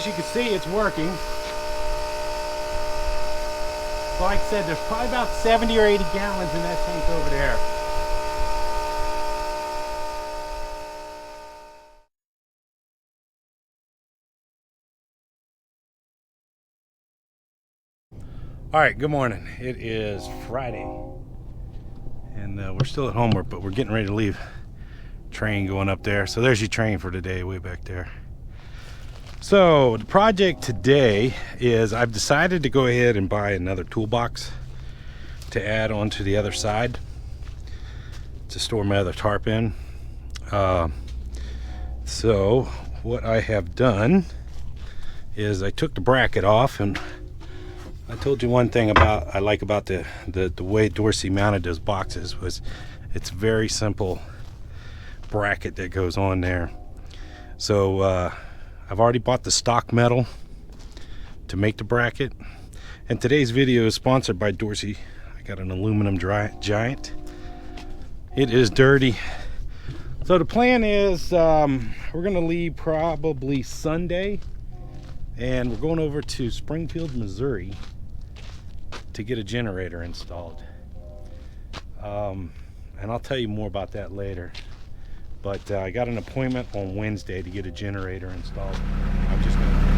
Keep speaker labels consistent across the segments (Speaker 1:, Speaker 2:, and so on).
Speaker 1: as you can see, it's working. So like I said, there's probably about 70 or 80 gallons in that tank over there. All right, good morning. It is Friday, and we're still at home, but we're getting ready to leave. Train going up there. So there's your train for today, way back there. So the project today is I've decided to go ahead and buy another toolbox to add on to the other side to store my other tarp in. So what I have done is I took the bracket off, and I told you one thing I like about the way Dorsey mounted those boxes was it's very simple bracket that goes on there. So I've already bought the stock metal to make the bracket, and today's video is sponsored by Dorsey. I got an aluminum giant. It is dirty. So the plan is we're gonna leave probably Sunday, and we're going over to Springfield, Missouri to get a generator installed. And I'll tell you more about that later. But I got an appointment on Wednesday to get a generator installed. I'm just gonna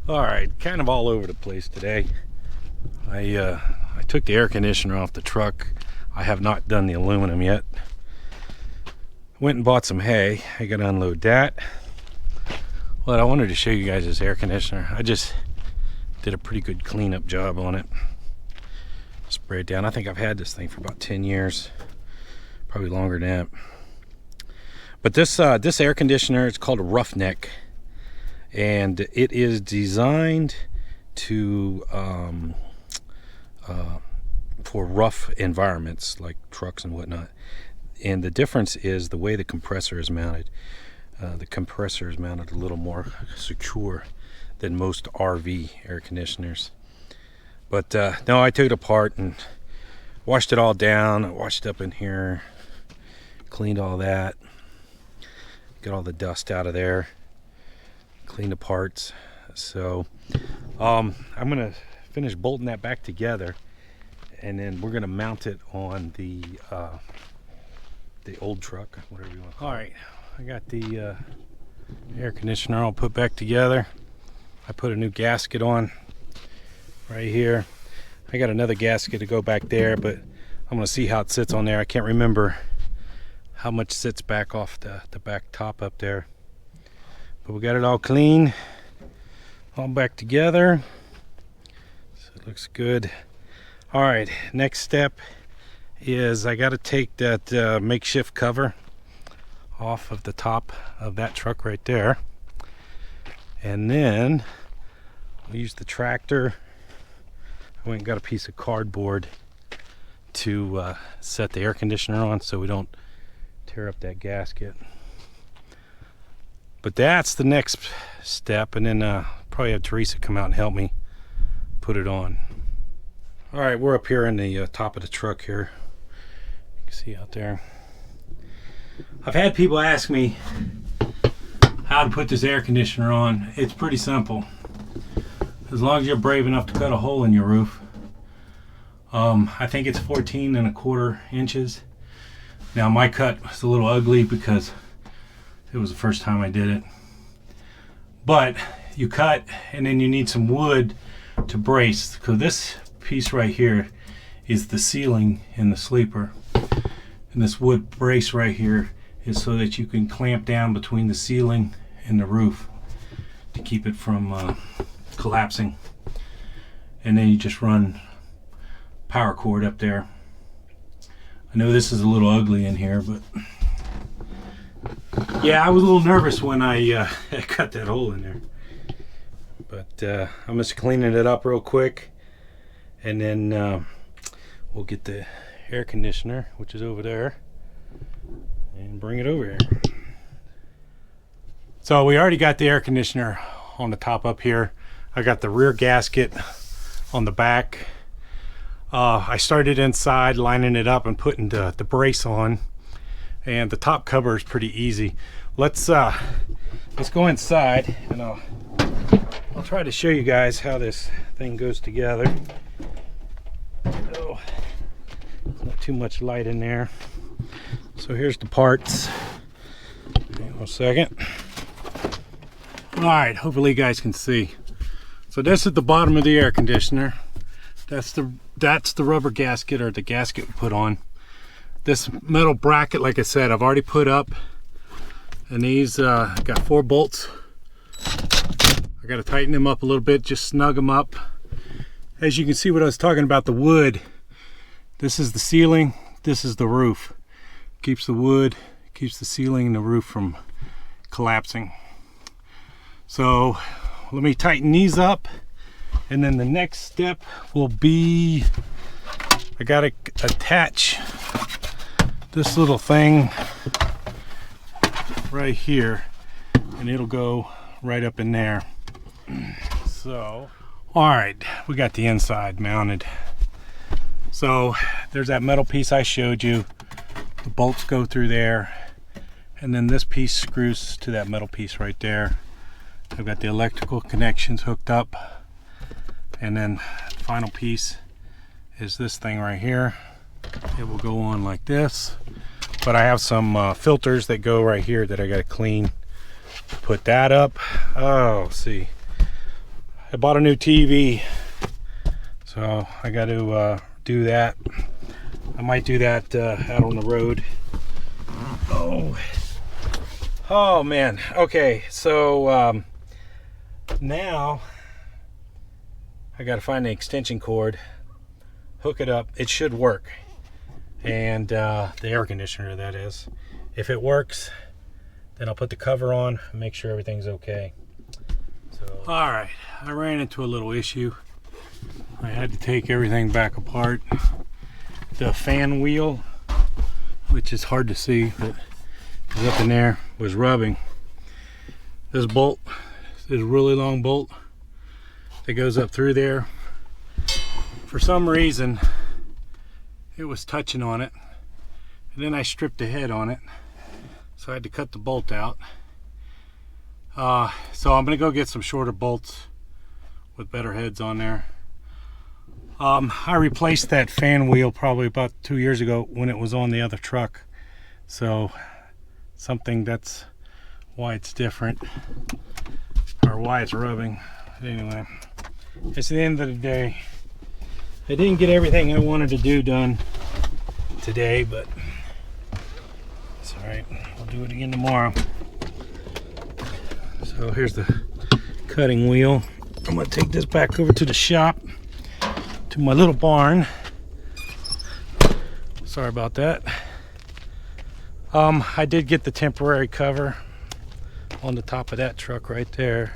Speaker 1: Alright, kind of all over the place today. I took the air conditioner off the truck. I have not done the aluminum yet. Went and bought some hay. I gotta unload that. Well, I wanted to show you guys this air conditioner. I just did a pretty good cleanup job on it. Spray it down. I think I've had this thing for about 10 years. Probably longer than that. But this air conditioner, it's called a Roughneck. And it is designed to for rough environments like trucks and whatnot. And the difference is the way the compressor is mounted. The compressor is mounted a little more secure than most RV air conditioners. But no, I took it apart and washed it all down. I washed up in here, cleaned all that, got all the dust out of there, clean the parts. So I'm gonna finish bolting that back together, and then we're gonna mount it on the old truck, whatever you want to call it. All right, I got the air conditioner all put back together. I put a new gasket on right here. I got another gasket to go back there, but I'm gonna see how it sits on there. I can't remember how much sits back off the back top up there. But we got it all clean, all back together, so it looks good. All right, next step is I got to take that makeshift cover off of the top of that truck right there, and then we use the tractor. I went and got a piece of cardboard to set the air conditioner on so we don't tear up that gasket. But that's the next step, and then probably have Teresa come out and help me put it on. All right, we're up here in the top of the truck here. You can see out there. I've had people ask me how to put this air conditioner on. It's pretty simple. As long as you're brave enough to cut a hole in your roof. I think it's 14¼ inches. Now my cut was a little ugly because it was the first time I did it. But you cut, and then you need some wood to brace. So this piece right here is the ceiling in the sleeper, and this wood brace right here is so that you can clamp down between the ceiling and the roof to keep it from collapsing. And then you just run power cord up there. I know this is a little ugly in here, but yeah, I was a little nervous when I cut that hole in there. But I'm just cleaning it up real quick, and then we'll get the air conditioner, which is over there, and bring it over here. So we already got the air conditioner on the top up here. I got the rear gasket on the back. I started inside lining it up and putting the brace on, and the top cover is pretty easy. Let's go inside, and I'll try to show you guys how this thing goes together. Oh, not too much light in there. So here's the parts. Hang on a second. All right, hopefully you guys can see. So this is the bottom of the air conditioner. That's the rubber gasket, or the gasket we put on. This metal bracket, like I said, I've already put up, and these got 4 bolts. I got to tighten them up a little bit, just snug them up. As you can see, what I was talking about, the wood. This is the ceiling, this is the roof. Keeps the wood, keeps the ceiling and the roof from collapsing. So let me tighten these up, and then the next step will be, I gotta attach this little thing right here, and it'll go right up in there. So, all right, we got the inside mounted. So there's that metal piece I showed you. The bolts go through there, and then this piece screws to that metal piece right there. I've got the electrical connections hooked up, and then the final piece is this thing right here. It will go on like this, but I have some filters that go right here that I got to clean. Put that up. Oh, see, I bought a new TV, so I got to do that. I might do that out on the road. Oh man. Okay, so now I got to find the extension cord, hook it up. It should work, and the air conditioner, that is. If it works, then I'll put the cover on and make sure everything's okay. So, all right, I ran into a little issue. I had to take everything back apart. The fan wheel, which is hard to see, but is up in there, was rubbing. This bolt, this really long bolt that goes up through there, for some reason it was touching on it, and then I stripped the head on it, so I had to cut the bolt out. So I'm gonna go get some shorter bolts with better heads on there. I replaced that fan wheel probably about 2 years ago when it was on the other truck, so that's why it's different, or why it's rubbing. Anyway, it's the end of the day. I didn't get everything I wanted to do done today, but it's all right. I'll do it again tomorrow. So here's the cutting wheel. I'm gonna take this back over to the shop, to my little barn. Sorry about that. I did get the temporary cover on the top of that truck right there.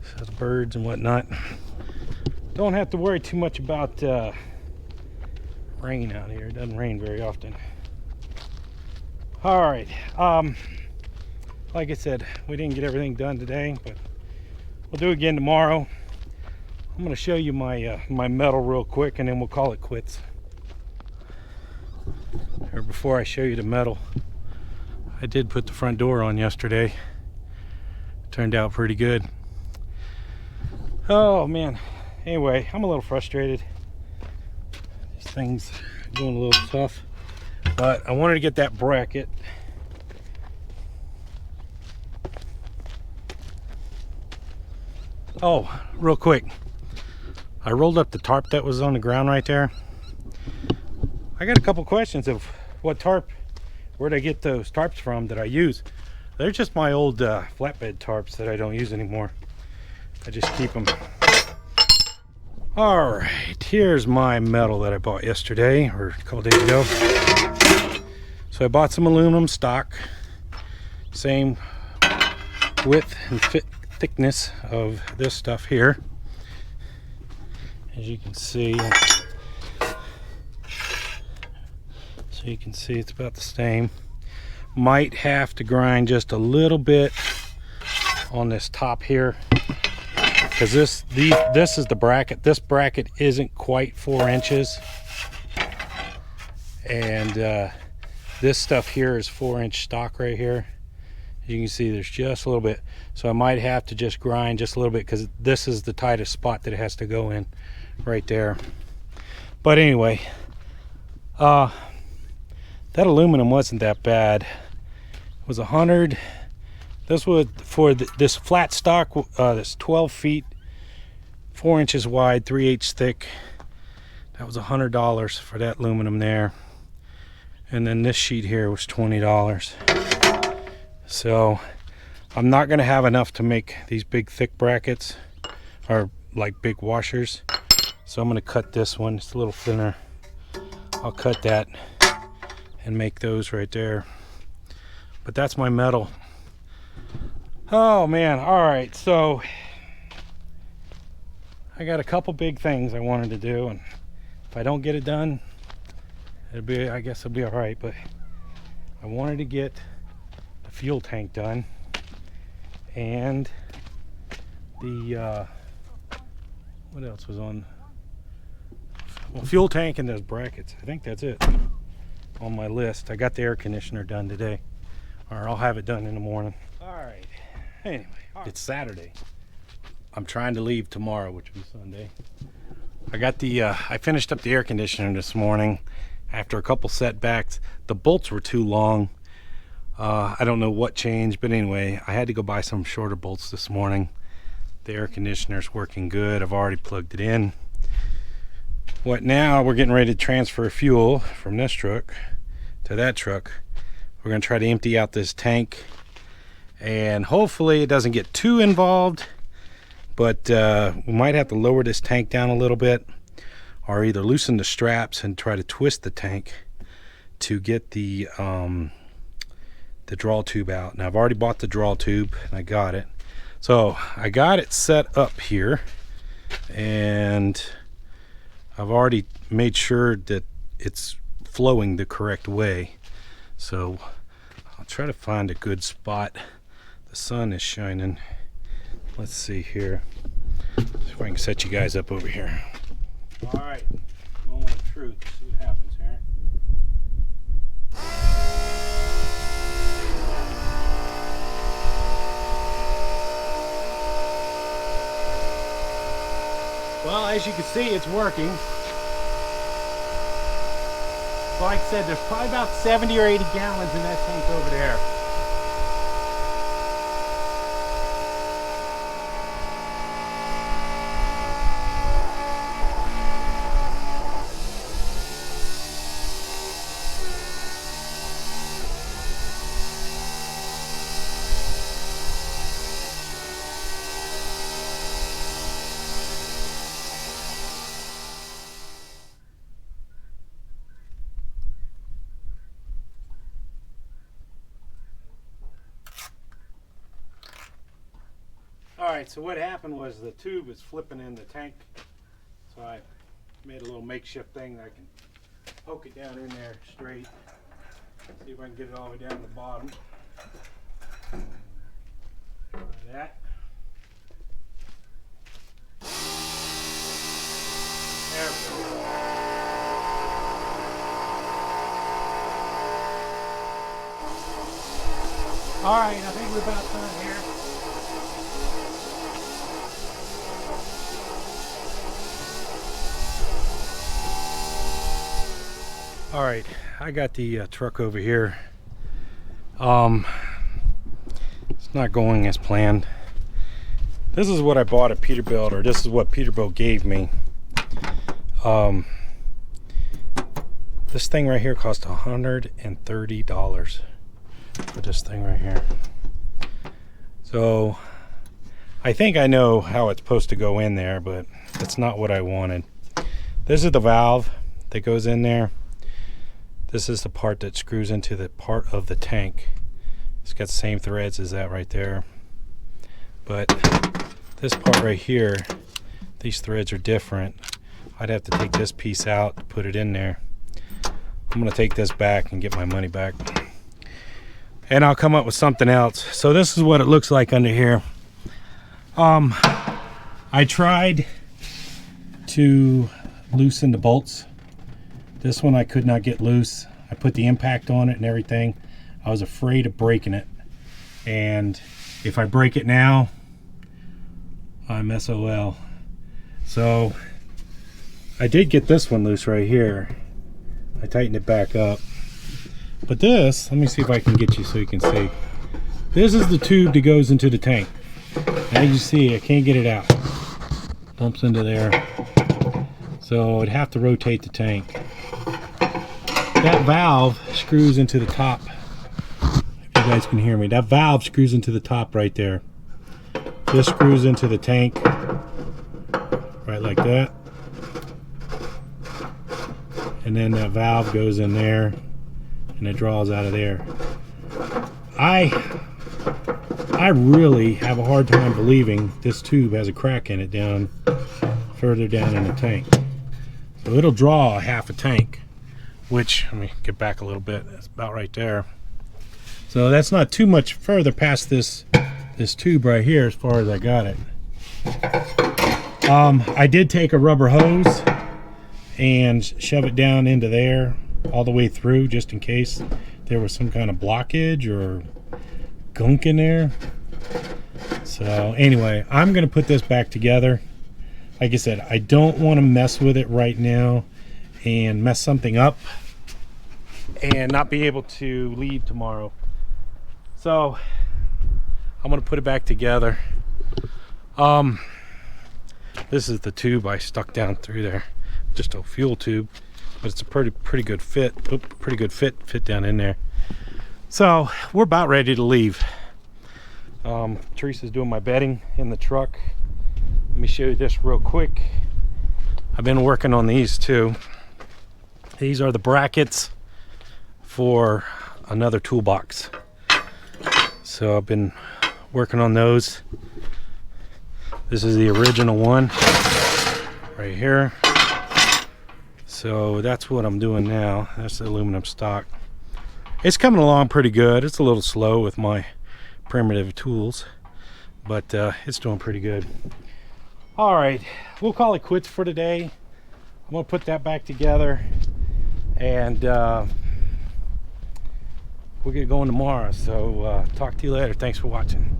Speaker 1: So the birds and whatnot. Don't have to worry too much about rain out here. It doesn't rain very often. All right. Like I said, we didn't get everything done today, but we'll do it again tomorrow. I'm going to show you my my metal real quick, and then we'll call it quits. Or before I show you the metal, I did put the front door on yesterday. Turned out pretty good. Oh man. Anyway, I'm a little frustrated. These things are going a little tough, but I wanted to get that bracket. Oh, real quick. I rolled up the tarp that was on the ground right there. I got a couple questions of what tarp, where'd I get those tarps from that I use? They're just my old flatbed tarps that I don't use anymore. I just keep them. All right, here's my metal that I bought yesterday or a couple days ago. So I bought some aluminum stock, same width and thickness of this stuff here. As you can see, so you can see it's about the same. Might have to grind just a little bit on this top here, because this is the bracket. This bracket isn't quite 4 inches, and this stuff here is 4-inch stock right here. As you can see, there's just a little bit, so I might have to just grind just a little bit, because this is the tightest spot that it has to go in right there. But anyway, that aluminum wasn't that bad. It was 100. This was for this flat stock, this 12 feet 4 inches wide, 3/8 thick. That was $100 for that aluminum there. And then this sheet here was $20. So I'm not going to have enough to make these big thick brackets, or like big washers. So I'm going to cut this one. It's a little thinner. I'll cut that and make those right there. But that's my metal. Oh man, all right, so I got a couple big things I wanted to do, and if I don't get it done, I guess it'll be all right. But I wanted to get the fuel tank done, and the what else was on? Well, fuel tank and those brackets. I think that's it on my list. I got the air conditioner done today, or I'll have it done in the morning. All right. Anyway, it's Saturday. I'm trying to leave tomorrow, which will be Sunday. I got the I finished up the air conditioner this morning after a couple setbacks. The bolts were too long. I don't know what changed, but anyway, I had to go buy some shorter bolts this morning. The air conditioner's working good. I've already plugged it in. What now? We're getting ready to transfer fuel from this truck to that truck. We're going to try to empty out this tank, and hopefully it doesn't get too involved, but we might have to lower this tank down a little bit, or either loosen the straps and try to twist the tank to get the draw tube out. Now I've already bought the draw tube and I got it. So I got it set up here, and I've already made sure that it's flowing the correct way. So I'll try to find a good spot. The sun is shining. Let's see here. See if I can set you guys up over here. All right, moment of truth. See what happens here. Well, as you can see, it's working. Like I said, there's probably about 70 or 80 gallons in that tank over there. Alright, so what happened was the tube is flipping in the tank, so I made a little makeshift thing that I can poke it down in there straight. See if I can get it all the way down to the bottom. Like that. There we go. Alright, I think we're about done here. All right, I got the truck over here. It's not going as planned. This is what I bought at Peterbilt, or this is what Peterbilt gave me. This thing right here cost $130 for this thing right here. So I think I know how it's supposed to go in there, but that's not what I wanted. This is the valve that goes in there. This is the part that screws into the part of the tank. It's got the same threads as that right there. But this part right here, these threads are different. I'd have to take this piece out to put it in there. I'm gonna take this back and get my money back. And I'll come up with something else. So this is what it looks like under here. I tried to loosen the bolts. This one I could not get loose. I put the impact on it and everything. I was afraid of breaking it. And if I break it now, I'm SOL. So I did get this one loose right here. I tightened it back up. But this, let me see if I can get you so you can see. This is the tube that goes into the tank. As you see, I can't get it out. Dumps into there. So I'd have to rotate the tank. That valve screws into the top. If you guys can hear me. That valve screws into the top right there. This screws into the tank. Right like that. And then that valve goes in there and it draws out of there. I really have a hard time believing this tube has a crack in it down further down in the tank. So it'll draw a half a tank, which, let me get back a little bit, that's about right there. So that's not too much further past this tube right here as far as I got it. I did take a rubber hose and shove it down into there all the way through, just in case there was some kind of blockage or gunk in there. So anyway, I'm gonna put this back together. Like I said, I don't want to mess with it right now and mess something up and not be able to leave tomorrow. So I'm gonna put it back together. This is the tube I stuck down through there, just a fuel tube, but it's a pretty good fit. Pretty good fit down in there. So we're about ready to leave. Teresa's doing my bedding in the truck. Let me show you this real quick. I've been working on these too. These are the brackets for another toolbox. So I've been working on those. This is the original one right here. So that's what I'm doing now. That's the aluminum stock. It's coming along pretty good. It's a little slow with my primitive tools, but it's doing pretty good. All right, we'll call it quits for today. I'm gonna put that back together and we'll get going tomorrow. So talk to you later. Thanks for watching.